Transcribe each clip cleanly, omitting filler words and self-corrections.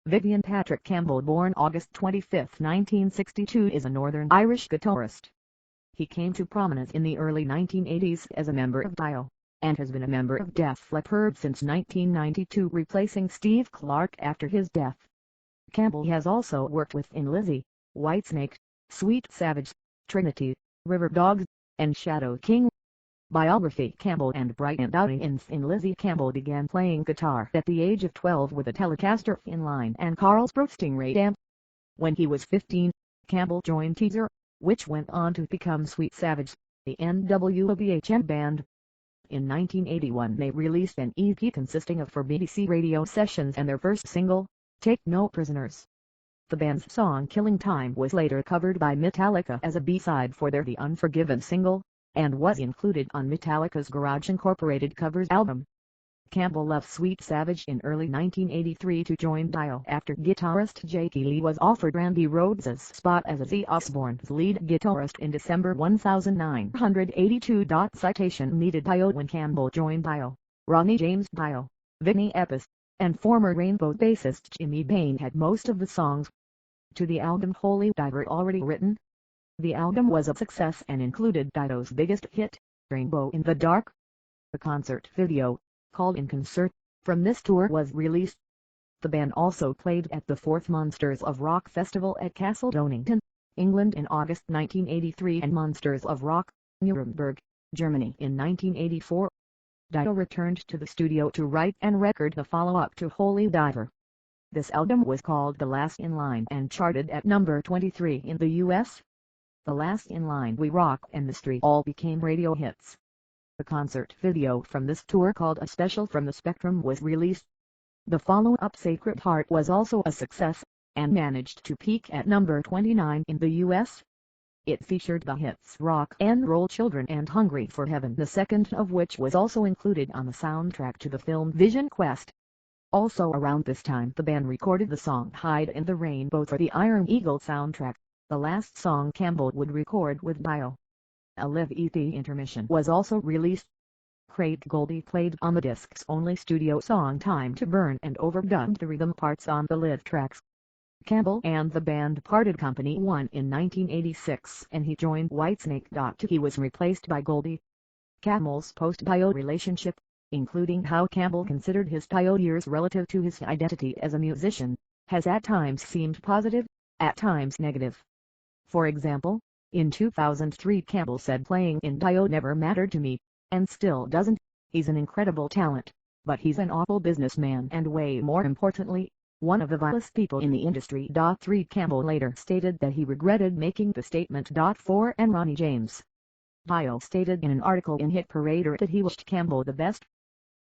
Vivian Patrick Campbell, born August 25, 1962, is a Northern Irish guitarist. He came to prominence in the early 1980s as a member of Dio, and has been a member of Def Leppard since 1992, replacing Steve Clark after his death. Campbell has also worked with Thin Lizzy, Whitesnake, Sweet Savage, Trinity, River Dogs, and Shadow King. Biography. Campbell and Brian Downing in Thin Lizzy. Campbell began playing guitar at the age of 12 with a Telecaster inline and Carlsbad Stingray amp. When he was 15, Campbell joined Teaser, which went on to become Sweet Savage, the NWBHM band. In 1981 they released an EP consisting of 4 BBC radio sessions and their first single, Take No Prisoners. The band's song Killing Time was later covered by Metallica as a B-side for their The Unforgiven single, and was included on Metallica's Garage Incorporated covers album. Campbell left Sweet Savage in early 1983 to join Dio after guitarist Jakey Lee was offered Randy Rhoads' spot as Ozzy Osbourne's lead guitarist in December 1982. Citation needed. Dio. When Campbell joined Dio, Ronnie James Dio, Vinny Appice, and former Rainbow bassist Jimmy Bain had most of the songs to the album Holy Diver already written. The album was a success and included Dio's biggest hit, Rainbow in the Dark. The concert video, called In Concert, from this tour was released. The band also played at the 4th Monsters of Rock Festival at Castle Donington, England in August 1983 and Monsters of Rock, Nuremberg, Germany in 1984. Dio returned to the studio to write and record the follow-up to Holy Diver. This album was called The Last in Line and charted at number 23 in the US. The Last in Line, We Rock, and Mystery all became radio hits. The concert video from this tour, called A Special from the Spectrum, was released. The follow-up Sacred Heart was also a success, and managed to peak at number 29 in the US. It featured the hits Rock and Roll Children and Hungry for Heaven, the second of which was also included on the soundtrack to the film Vision Quest. Also around this time the band recorded the song Hide in the Rainbow for the Iron Eagle soundtrack, the last song Campbell would record with Dio. A live EP intermission was also released. Craig Goldie played on the disc's only studio song Time to Burn and overdubbed the rhythm parts on the live tracks. Campbell and the band parted company one in 1986 and he joined Whitesnake. He was replaced by Goldie. Campbell's post-Dio relationship, including how Campbell considered his Dio years relative to his identity as a musician, has at times seemed positive, at times negative. For example, in 2003 Campbell said playing in Dio never mattered to me, and still doesn't. He's an incredible talent, but he's an awful businessman and way more importantly, one of the vilest people in the industry. 3 Campbell later stated that he regretted making the statement. 4 and Ronnie James Dio stated in an article in Hit Parader that he wished Campbell the best.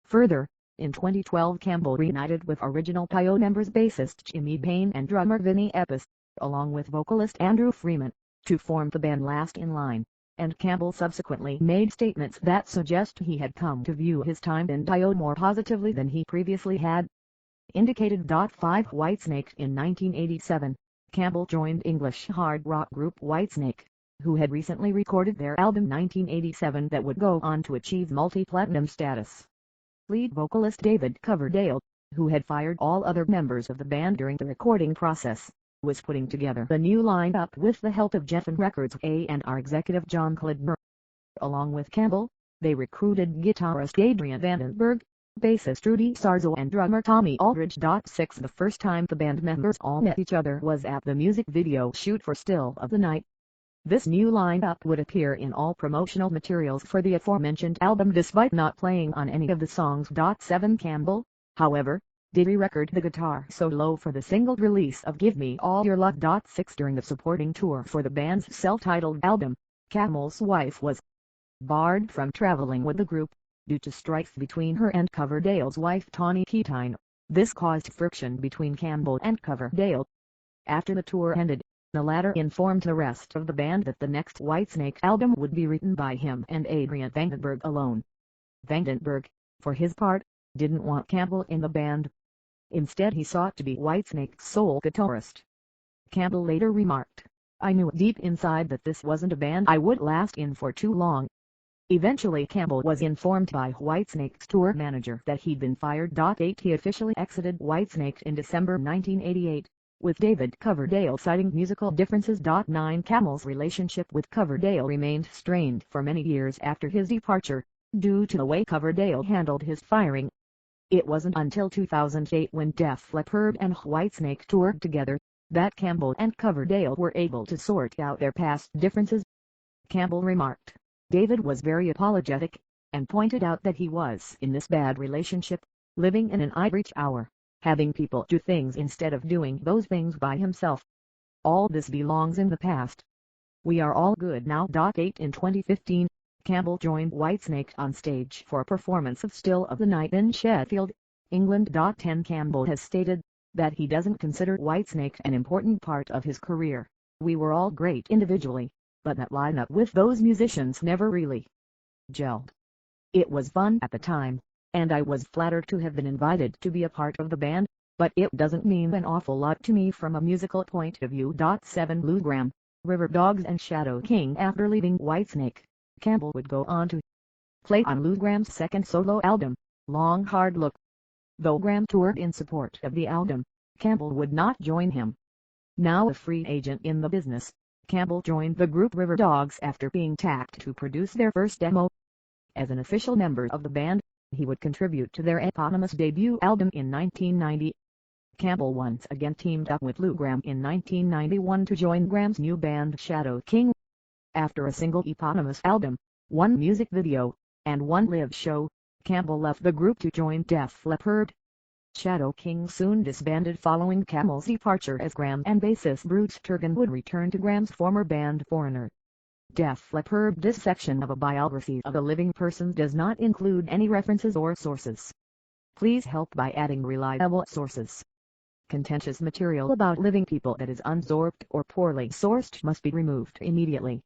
Further, in 2012 Campbell reunited with original Dio members bassist Jimmy Bain and drummer Vinny Appice, along with vocalist Andrew Freeman, to form the band Last in Line, and Campbell subsequently made statements that suggest he had come to view his time in Dio more positively than he previously had indicated. 5 Whitesnake. In 1987, Campbell joined English hard rock group Whitesnake, who had recently recorded their album 1987 that would go on to achieve multi-platinum status. Lead vocalist David Coverdale, who had fired all other members of the band during the recording process, was putting together the new lineup with the help of Geffen Records A&R executive John Klidmer. Along with Campbell, they recruited guitarist Adrian Vandenberg, bassist Rudy Sarzo and drummer Tommy Aldridge. 6 The first time the band members all met each other was at the music video shoot for Still of the Night. This new lineup would appear in all promotional materials for the aforementioned album despite not playing on any of the songs. 7 Campbell, however, did re-record the guitar solo for the single release of Give Me All Your Love. 6 During the supporting tour for the band's self-titled album, Campbell's wife was barred from traveling with the group, due to strife between her and Coverdale's wife Tawny Keatine. This caused friction between Campbell and Coverdale. After the tour ended, the latter informed the rest of the band that the next Whitesnake album would be written by him and Adrian Vandenberg alone. Vandenberg, for his part, didn't want Campbell in the band. Instead he sought to be Whitesnake's sole guitarist. Campbell later remarked, "I knew deep inside that this wasn't a band I would last in for too long. Eventually Campbell was informed by Whitesnake's tour manager that he'd been fired. He officially exited Whitesnake in December 1988, with David Coverdale citing musical differences. 9 Campbell's relationship with Coverdale remained strained for many years after his departure, due to the way Coverdale handled his firing. It wasn't until 2008, when Def Leppard and Whitesnake toured together, that Campbell and Coverdale were able to sort out their past differences. Campbell remarked, "David was very apologetic, and pointed out that he was in this bad relationship, living in an ivory tower, having people do things instead of doing those things by himself. All this belongs in the past. We are all good now." 8 In 2015, Campbell joined Whitesnake on stage for a performance of Still of the Night in Sheffield, England. 10 Campbell has stated that he doesn't consider Whitesnake an important part of his career. "We were all great individually, but that lineup with those musicians never really gelled. It was fun at the time, and I was flattered to have been invited to be a part of the band, but it doesn't mean an awful lot to me from a musical point of view." 7 Lou Gramm, River Dogs and Shadow King. After leaving Whitesnake, Campbell would go on to play on Lou Gramm's second solo album, Long Hard Look. Though Gramm toured in support of the album, Campbell would not join him. Now a free agent in the business, Campbell joined the group River Dogs after being tapped to produce their first demo. As an official member of the band, he would contribute to their eponymous debut album in 1990. Campbell once again teamed up with Lou Gramm in 1991 to join Gramm's new band Shadow King. After a single eponymous album, one music video, and one live show, Campbell left the group to join Def Leppard. Shadow King soon disbanded following Campbell's departure, as Gramm and bassist Bruce Turgon would return to Gramm's former band Foreigner. Def Leppard. This section of a biography of a living person does not include any references or sources. Please help by adding reliable sources. Contentious material about living people that is unsourced or poorly sourced must be removed immediately.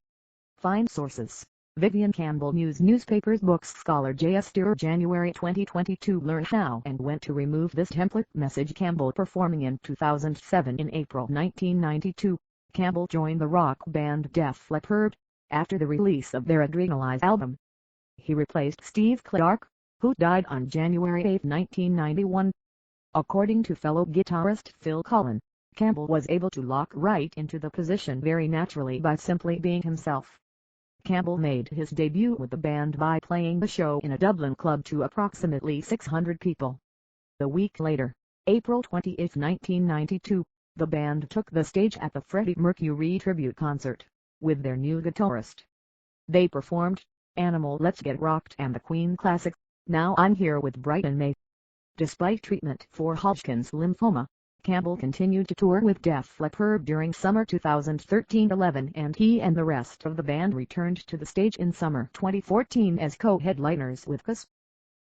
Find sources. Vivian Campbell, News Newspapers Books Scholar. J.S. Steer, January 2022. Learn how and when to remove this template message. Campbell performing in 2007. In April 1992, Campbell joined the rock band Def Leppard, after the release of their Adrenalize album. He replaced Steve Clark, who died on January 8, 1991. According to fellow guitarist Phil Collen, Campbell was able to lock right into the position very naturally by simply being himself. Campbell made his debut with the band by playing the show in a Dublin club to approximately 600 people. A week later, April 28, 1992, the band took the stage at the Freddie Mercury tribute concert, with their new guitarist. They performed Animal, Let's Get Rocked, and the Queen classic, Now I'm Here with Brighton May. Despite treatment for Hodgkin's lymphoma, Campbell continued to tour with Def Leppard during summer 2013-11, and he and the rest of the band returned to the stage in summer 2014 as co-headliners with Kiss.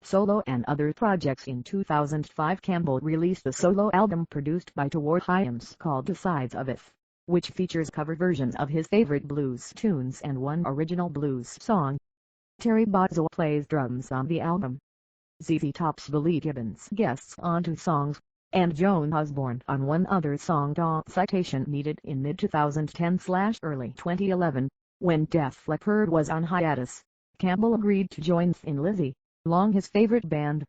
Solo and other projects. In 2005, Campbell released a solo album produced by Toward Hyams called The Sides of It, which features cover versions of his favorite blues tunes and one original blues song. Terry Bozzio plays drums on the album. ZZ Top's Billy Gibbons guests on 2 songs, and Joan Osborne on one other song. Citation needed. In mid-2010/early 2011, when Def Leppard was on hiatus, Campbell agreed to join Thin Lizzy, long his favorite band.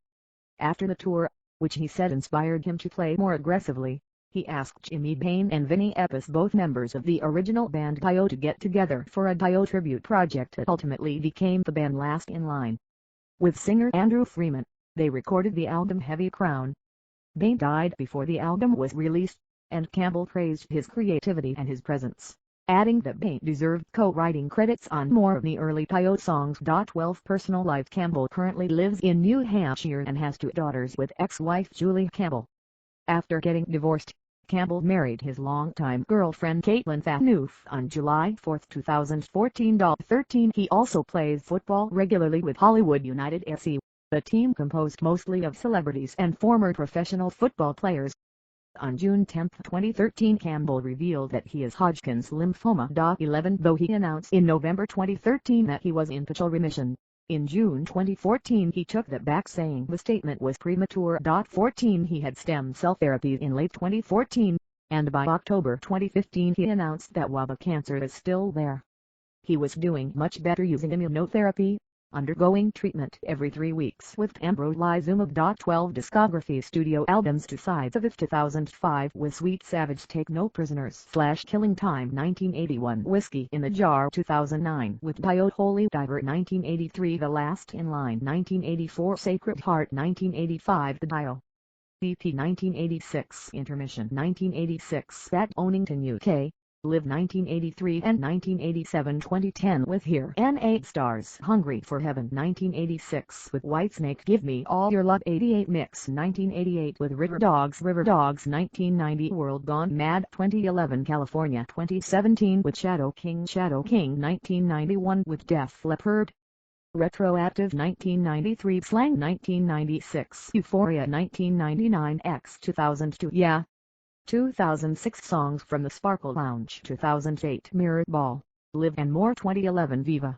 After the tour, which he said inspired him to play more aggressively, he asked Jimmy Payne and Vinnie Appice, both members of the original band Dio, to get together for a Dio tribute project that ultimately became the band Last in Line. With singer Andrew Freeman, they recorded the album Heavy Crown. Payne died before the album was released, and Campbell praised his creativity and his presence, adding that Payne deserved co-writing credits on more of the early Dio songs. 12 Personal life. Campbell currently lives in New Hampshire and has 2 daughters with ex-wife Julie Campbell. After getting divorced, Campbell married his longtime girlfriend Caitlin Phaneuf on July 4, 2014. 13 He also plays football regularly with Hollywood United FC, a team composed mostly of celebrities and former professional football players. On June 10, 2013, Campbell revealed that he has Hodgkin's lymphoma. 11 Though he announced in November 2013 that he was in partial remission, in June 2014 he took that back, saying the statement was premature. 14 He had stem cell therapy in late 2014, and by October 2015 he announced that while the cancer is still there, he was doing much better using immunotherapy. undergoing treatment every 3 weeks with pembrolizumab. 12 discography studio albums. 2 sides of it. 2005 with Sweet Savage Take No Prisoners / Killing Time. 1981 Whiskey in the Jar. 2009 with Dio Holy Diver. 1983 The Last in Line. 1984 Sacred Heart. 1985 The Dio BP. 1986 Intermission. 1986 That Onington UK Live. 1983 and 1987. 2010 with Here and 8 Stars. Hungry for Heaven. 1986 with Whitesnake Give Me All Your Love. 88 Mix. 1988 with River Dogs. 1990 World Gone Mad. 2011 California. 2017 with Shadow King. 1991 with Def Leppard. Retroactive. 1993 Slang. 1996 Euphoria. 1999 X. 2002 Yeah. 2006 Songs from the Sparkle Lounge. 2008 Mirror Ball, Live and More. 2011 Viva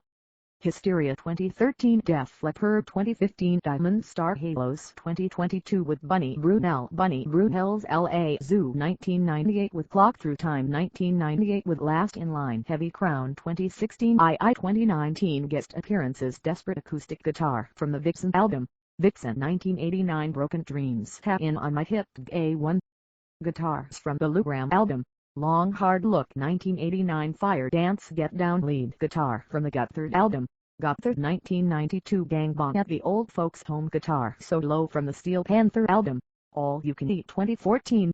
Hysteria. 2013 Def Leppard. 2015 Diamond Star Halos. 2022 with Bunny Brunel's LA Zoo. 1998 with Clock Through Time. 1998 with Last in Line. Heavy Crown. 2016 II. 2019 Guest Appearances. Desperate Acoustic Guitar from the Vixen album. Vixen. 1989 Broken Dreams. Tap In On My Hip. A1 Guitars from the Lugram album. Long Hard Look. 1989 Fire Dance Get Down lead guitar from the Guthard album. Guthard. 1992 Gangbang at the Old Folks Home guitar solo from the Steel Panther album. All You Can Eat. 2014